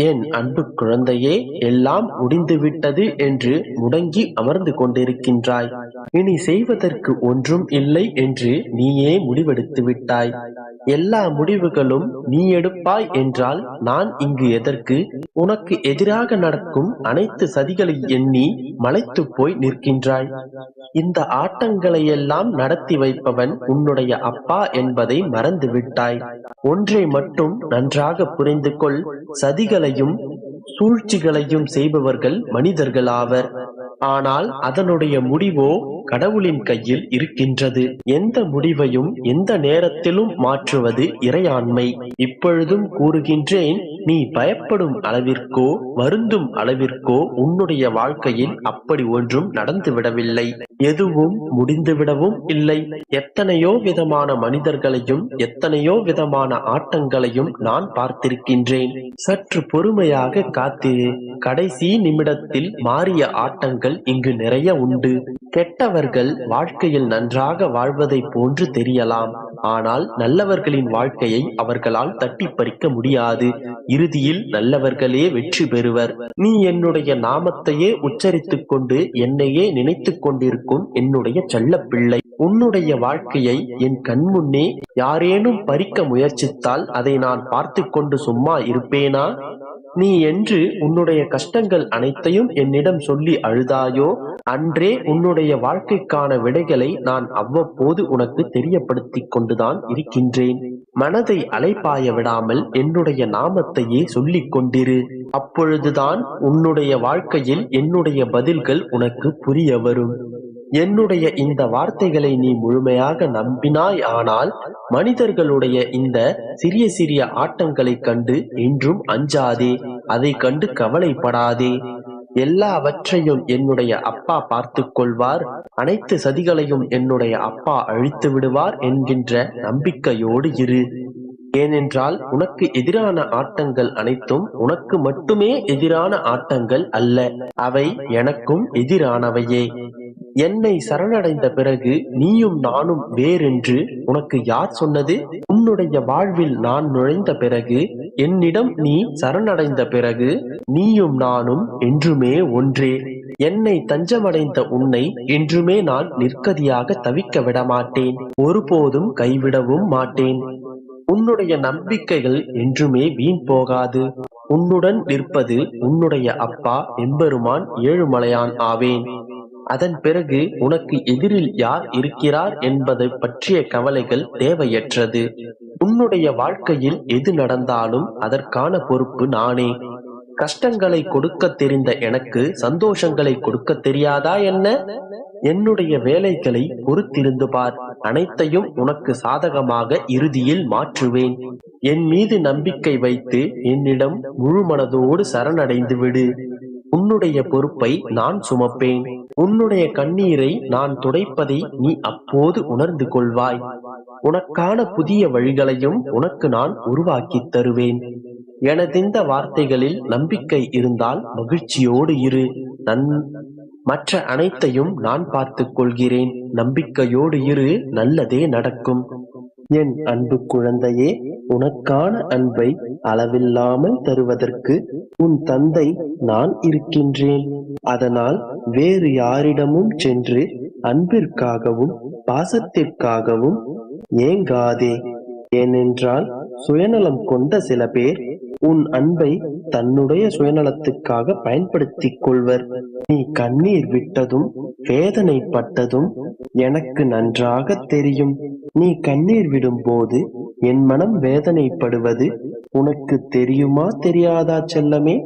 என் அன்பு குழந்தையே, எல்லாம் முடிந்துவிட்டது என்று முடங்கி அமர்ந்து கொண்டிருக்கின்றாய். இனி செய்வதற்கு ஒன்றும் இல்லை என்று நீயே முடிவெடுத்து விட்டாய். எல்லா முடிவுகளும் நீ எடுப்பாய் என்றால் நான் இங்கு எதற்கு? உனக்கு எதிராக நடக்கும் அனைத்து சதிகளை எண்ணி மலைத்து போய் நிற்கின்றாய். இந்த ஆட்டங்களையெல்லாம் நடத்தி வைப்பவன் உன்னுடைய அப்பா என்பதை மறந்து விட்டாய். ஒன்றை மட்டும் நன்றாக புரிந்து கொள். சதிகளையும் சூழ்ச்சிகளையும் செய்பவர்கள் மனிதர்கள் ஆவர். ஆனால் அதனுடைய முடிவோ கடவுளின் கையில் இருக்கின்றது. எந்த முடிவையும் எந்த நேரத்திலும் மாற்றுவது இறையாண்மை. இப்பொழுதும் கூறுகின்றேன், நீ பயப்படும் அளவிற்கோ வருந்தும் அளவிற்கோ உன்னுடைய வாழ்க்கையில் அப்படி ஒன்றும் நடந்துவிடவில்லை. எதுவும் முடிந்துவிடவும் இல்லை. எத்தனையோ விதமான மனிதர்களையும் எத்தனையோ விதமான ஆட்டங்களையும் நான் பார்த்திருக்கின்றேன். சற்று பொறுமையாக காத்திரு. கடைசி நிமிடத்தில் மாறிய ஆட்டங்கள் இங்கு நிறைய உண்டு. கெட்டவர்கள் வாழ்க்கையில் நன்றாக வாழ்வதை போன்று தெரியலாம். ஆனால் நல்லவர்களின் வாழ்க்கையை அவர்களால் தட்டி பறிக்க முடியாது. இறுதியில் நல்லவர்களே வெற்றி பெறுவர். நீ என்னுடைய நாமத்தையே உச்சரித்துக் கொண்டு என்னையே நினைத்துக் கொண்டிருக்கும் என்னுடைய செல்ல பிள்ளை, உன்னுடைய வாழ்க்கையை என் கண்முன்னே யாரேனும் பறிக்க முயற்சித்தால் அதை நான் பார்த்து கொண்டு சும்மா இருப்பேனா? நீ என்று உன்னுடைய கஷ்டங்கள் அனைத்தையும் என்னிடம் சொல்லி அழுதாயோ, அன்றே உன்னுடைய வாழ்க்கைக்கான விடைகளை நான் அவ்வப்போது உனக்கு தெரியப்படுத்திக் கொண்டுதான் இருக்கின்றேன். மனதை அலைப்பாய விடாமல் என்னுடைய நாமத்தையே சொல்லிக் கொண்டிரு. அப்பொழுதுதான் உன்னுடைய வாழ்க்கையில் என்னுடைய பதில்கள் உனக்கு புரிய வரும். என்னுடைய இந்த வார்த்தைகளை நீ முழுமையாக நம்பினாய். ஆனால் மனிதர்களுடைய இந்த சிறிய சிறிய ஆட்டங்களை கண்டு என்றும் அஞ்சாதே. அதை கண்டு கவலைப்படாதே. எல்லாவற்றையும் என்னுடைய அப்பா பார்த்து கொள்வார். அனைத்து சதிகளையும் என்னுடைய அப்பா அழித்து விடுவார் என்கின்ற நம்பிக்கையோடு இரு. ஏனென்றால் உனக்கு எதிரான ஆட்டங்கள் அனைத்தும் உனக்கு மட்டுமே எதிரான ஆட்டங்கள் அல்ல, அவை எனக்கும் எதிரானவையே. என்னை சரணடைந்த பிறகு நீயும் நானும் வேறென்று உனக்கு யார் சொன்னது? உன்னுடைய வாழ்வில் நான் நுழைந்த பிறகு, என்னிடம் நீ சரணடைந்த பிறகு நீயும் நானும் என்றுமே ஒன்றே. என்னை தஞ்சமடைந்த உன்னை என்றுமே நான் நிற்கதியாக தவிக்க விடமாட்டேன். ஒருபோதும் கைவிடவும் மாட்டேன். உன்னுடைய நம்பிக்கைகள் என்றுமே வீண் போகாது. உன்னுடன் நிற்பது உன்னுடைய அப்பா எம்பெருமான் ஏழுமலையான் ஆவேன். அதன் பிறகு உனக்கு எதிரில் யார் இருக்கிறார் என்பதை பற்றிய கவலைகள் தேவையற்றது. உன்னுடைய வாழ்க்கையில் எது நடந்தாலும் அதற்கான பொறுப்பு நானே. கஷ்டங்களை கொடுக்க தெரிந்த எனக்கு சந்தோஷங்களை கொடுக்க தெரியாதா என்ன? என்னுடைய வேலைகளை பொறுத்திருந்து பார். அனைத்தையும் உனக்கு சாதகமாக இறுதியில் மாற்றுவேன். என் மீது நம்பிக்கை வைத்து என்னிடம் முழு மனதோடு சரணடைந்து விடு. உன்னுடைய பொறுப்பை நான் சுமப்பேன். உன்னுடைய கண்ணீரை நான் துடைப்பதை நீ அப்போது உணர்ந்து கொள்வாய். உனக்கான புதிய வழிகளையும் உனக்கு நான் உருவாக்கி தருவேன். எனதிந்த வார்த்தைகளில் நம்பிக்கை இருந்தால் மகிழ்ச்சியோடு இரு. மற்ற அனைத்தையும் நான் பார்த்துக் கொள்கிறேன். நம்பிக்கையோடு இரு, நல்லதே நடக்கும். என் அன்பு குழந்தையே, உனக்கான அன்பை அளவில்லாமல் தருவதற்கு உன் தந்தை நான் இருக்கின்றேன். அதனால் வேறு யாரிடமும் சென்று அன்பிற்காகவும் பாசத்திற்காகவும் ஏங்காதே. ஏனென்றால் சுயநலம் கொண்ட சில பேர் உன் அன்பை தன்னுடைய சுயநலத்துக்காக பயன்படுத்திக் கொள்வர். நீ கண்ணீர் விட்டதும் வேதனைப்பட்டதும் எனக்கு நன்றாக தெரியும். நீ கண்ணீர் விடும் போது என் மனம் வேதனைப்படுவது உனக்கு தெரியுமா தெரியாதா செல்லமே?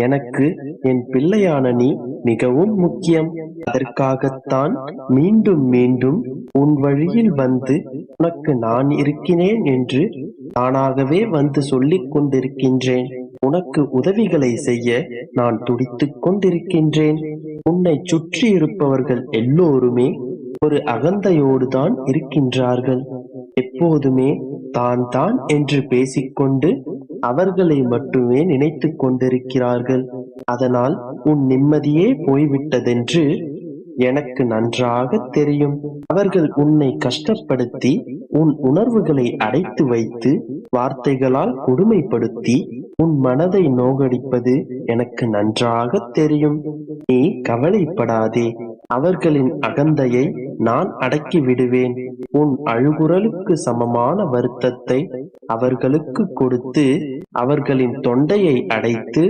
எனக்கு என் பிள்ளையான நீ மிகவும் முக்கியம். அதற்காகத்தான் மீண்டும் மீண்டும் உன் வழியில் வந்து உனக்கு நான் இருக்கிறேன் என்று தானாகவே வந்து சொல்லிக் கொண்டிருக்கின்றேன். உனக்கு உதவிகளை செய்ய நான் துடித்துக் கொண்டிருக்கின்றேன். உன்னை சுற்றி இருப்பவர்கள் எல்லோருமே ஒரு அகந்தையோடு தான் இருக்கின்றார்கள். எப்போதுமே தான் தான் என்று பேசிக்கொண்டு அவர்களை மட்டுமே நினைத்து கொண்டிருக்கிறார்கள். அதனால் உன் நிம்மதியே போய்விட்டதென்று எனக்கு நன்றாக தெரியும். அவர்கள் உன்னை கஷ்டப்படுத்தி உன் உணர்வுகளை அடைத்து வைத்து வார்த்தைகளால் கொடுமைப்படுத்தி உன் மனதை நோகடிப்பது எனக்கு நன்றாக தெரியும். நீ கவலைப்படாதே, அவர்களின் அகந்தையை நான் அடக்கி விடுவேன். உன் அழுகுரலுக்கு சமமான வருத்தத்தை அவர்களுக்கு கொடுத்து அவர்களின் தொண்டையை அடைத்து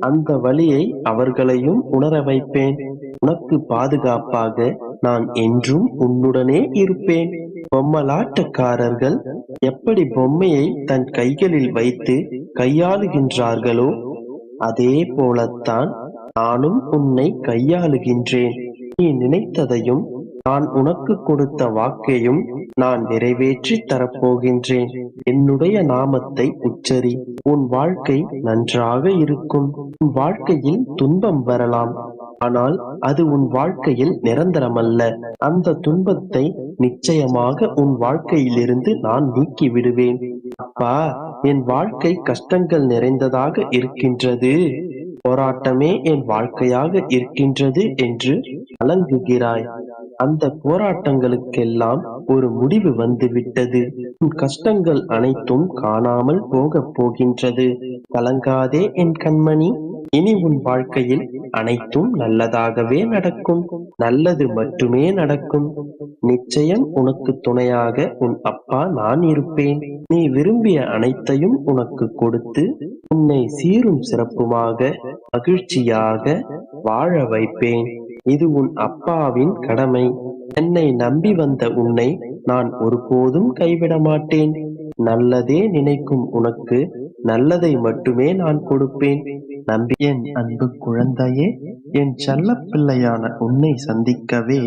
அந்த வலியை அவர்களையும் உணர வைப்பேன். உனக்கு பாதுகாப்பாக நான் என்றும் உன்னுடனே இருப்பேன். பொம்மலாட்டக்காரர்கள் எப்படி பொம்மையை தன் கைகளில் வைத்து கையாளுகின்றார்களோ அதே போலத்தான் நானும் உன்னை கையாளுகின்றேன். நீ நினைத்ததையும் நான் உனக்கு கொடுத்த வாக்கையும் நான் நிறைவேற்றி தரப்போகின்றேன். என்னுடைய நாமத்தை உச்சரி, உன் வாழ்க்கை நன்றாக இருக்கும். உன் வாழ்க்கையில் துன்பம் வரலாம், ஆனால் அது உன் வாழ்க்கையில் நிரந்தரமல்ல. அந்த துன்பத்தை நிச்சயமாக உன் வாழ்க்கையிலிருந்து நான் நீக்கி விடுவேன். அப்பா, என் வாழ்க்கை கஷ்டங்கள் நிறைந்ததாக இருக்கின்றது, போராட்டமே என் வாழ்க்கையாக இருக்கின்றது என்று கலங்குகிறாய். அந்த போராட்டங்களுக்கெல்லாம் ஒரு முடிவு வந்துவிட்டது. உன் கஷ்டங்கள் அனைத்தும் காணாமல் போகப் போகின்றது. கலங்காதே என் கண்மணி, இனி உன் வாழ்க்கையில் அனைத்தும் நல்லதாகவே நடக்கும். நல்லது மட்டுமே நடக்கும். நிச்சயம் உனக்கு துணையாக உன் அப்பா நான் இருப்பேன். நீ விரும்பிய அனைத்தையும் உனக்கு கொடுத்து உன்னை சீரும் சிறப்புமாக மகிழ்ச்சியாக வாழ வைப்பேன். இது உன் அப்பாவின் கடமை. என்னை நம்பி வந்த உன்னை நான் ஒருபோதும் கைவிட மாட்டேன். நல்லதே நினைக்கும் உனக்கு நல்லதை மட்டுமே நான் கொடுப்பேன். நம்பி என் அன்பு குழந்தையே, என் செல்ல பிள்ளையான உன்னை சந்திக்கவே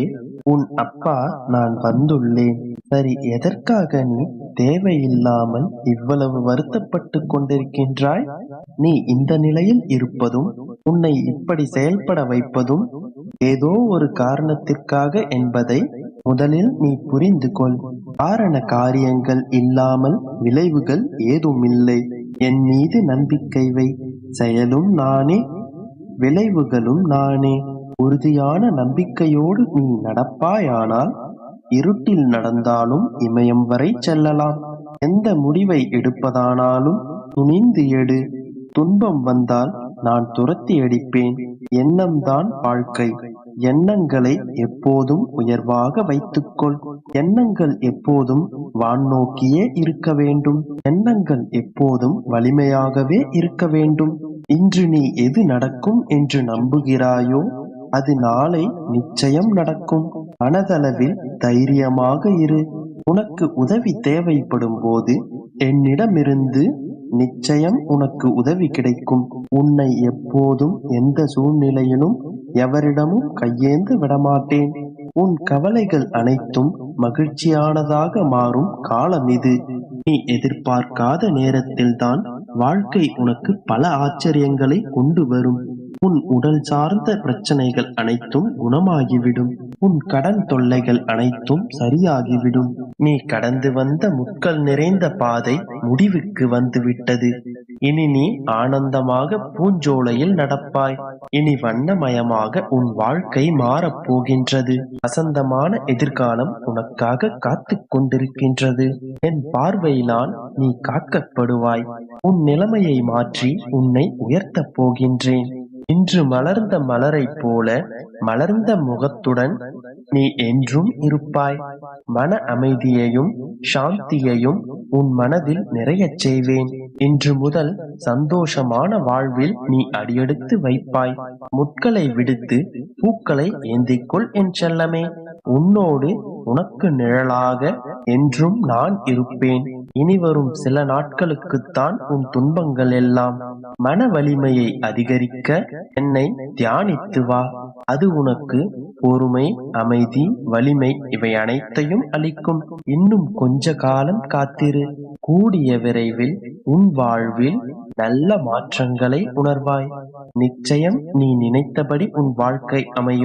உன் அப்பா நான் வந்துள்ளேன். சரி, எதற்காக நீ தேவையில்லாமல் இவ்வளவு வருத்தப்பட்டு கொண்டிருக்கின்றாய்? நீ இந்த நிலையில் இருப்பதும் உன்னை இப்படி செயல்பட வைப்பதும் ஏதோ ஒரு காரணத்திற்காக என்பதை முதலில் நீ புரிந்து கொள். காரண காரியங்கள் இல்லாமல் விளைவுகள் ஏதுமில்லை. என் மீது நம்பிக்கை வை. செயலும் நானே, விளைவுகளும் நானே. உறுதியான நம்பிக்கையோடு நீ நடப்பாயானால் இருட்டில் நடந்தாலும் இமயம் வரை செல்லலாம். எந்த முடிவை எடுப்பதானாலும் துணிந்து எடு. துன்பம் வந்தால் நான் துரத்தி அடிப்பேன். எண்ணம்தான் வாழ்க்கை. எண்ணங்களை எப்போதும் உயர்வாக வைத்துக்கொள். எண்ணங்கள் எப்போதும் வானோக்கியே இருக்க வேண்டும். எண்ணங்கள் எப்போதும் வலிமையாகவே இருக்க வேண்டும். இன்று நீ எது நடக்கும் என்று நம்புகிறாயோ அது நாளை நிச்சயம் நடக்கும். மனதளவில் தைரியமாக இரு. உனக்கு உதவி தேவைப்படும் போது என்னிடமிருந்து நிச்சயம் உனக்கு உதவி கிடைக்கும். உன்னை எப்போதும் எந்த சூழ்நிலையிலும் எவரிடமும் கையேந்து விடமாட்டேன். உன் கவலைகள் அனைத்தும் மகிழ்ச்சியானதாக மாறும் காலம் இது. நீ எதிர்பார்க்காத நேரத்தில்தான் வாழ்க்கை உனக்கு பல ஆச்சரியங்களை கொண்டு வரும். உன் உடல் சார்ந்த பிரச்சனைகள் அனைத்தும் குணமாகிவிடும். உன் கடன் தொல்லைகள் அனைத்தும் சரியாகிவிடும். நீ கடந்து வந்த முட்கள் நிறைந்த பாதை முடிவுக்கு வந்துவிட்டது. இனி நீ ஆனந்தமாக பூஞ்சோலையில் நடப்பாய். இனி வண்ணமயமாக உன் வாழ்க்கை மாறப்போகின்றது. வசந்தமான எதிர்காலம் உனக்காக காத்து கொண்டிருக்கின்றது. என் பார்வையினால் நீ காக்கப்படுவாய். உன் நிலைமையை மாற்றி உன்னை உயர்த்தப் போகின்றேன். இன்று மலர்ந்த மலரைப் போல மலர்ந்த முகத்துடன் நீ என்றும் இருப்பாய். மன அமைதியையும் சாந்தியையும் உன் மனதில் நிறையச் செய்வேன். இன்று முதல் சந்தோஷமான வாழ்வில் நீ அடியெடுத்து வைப்பாய். முட்களை விடுத்து பூக்களை ஏந்திக்கொள் என் செல்லமே. உன்னோடு உனக்கு நிழலாக என்றும் நான் இருப்பேன். இனி வரும் சில நாட்களுக்குத்தான் உன் துன்பங்கள் எல்லாம். மன வலிமையை அதிகரிக்க என்னை தியானித்து வா. அது உனக்கு பொறுமை, அமைதி, வலிமை இவை அனைத்தையும் அளிக்கும். இன்னும் கொஞ்ச காலம் காத்திரு. கூடிய விரைவில் உன் வாழ்வில் நல்ல மாற்றங்களை உணர்வாய். நிச்சயம் நீ நினைத்தபடி உன் வாழ்க்கை அமையும்.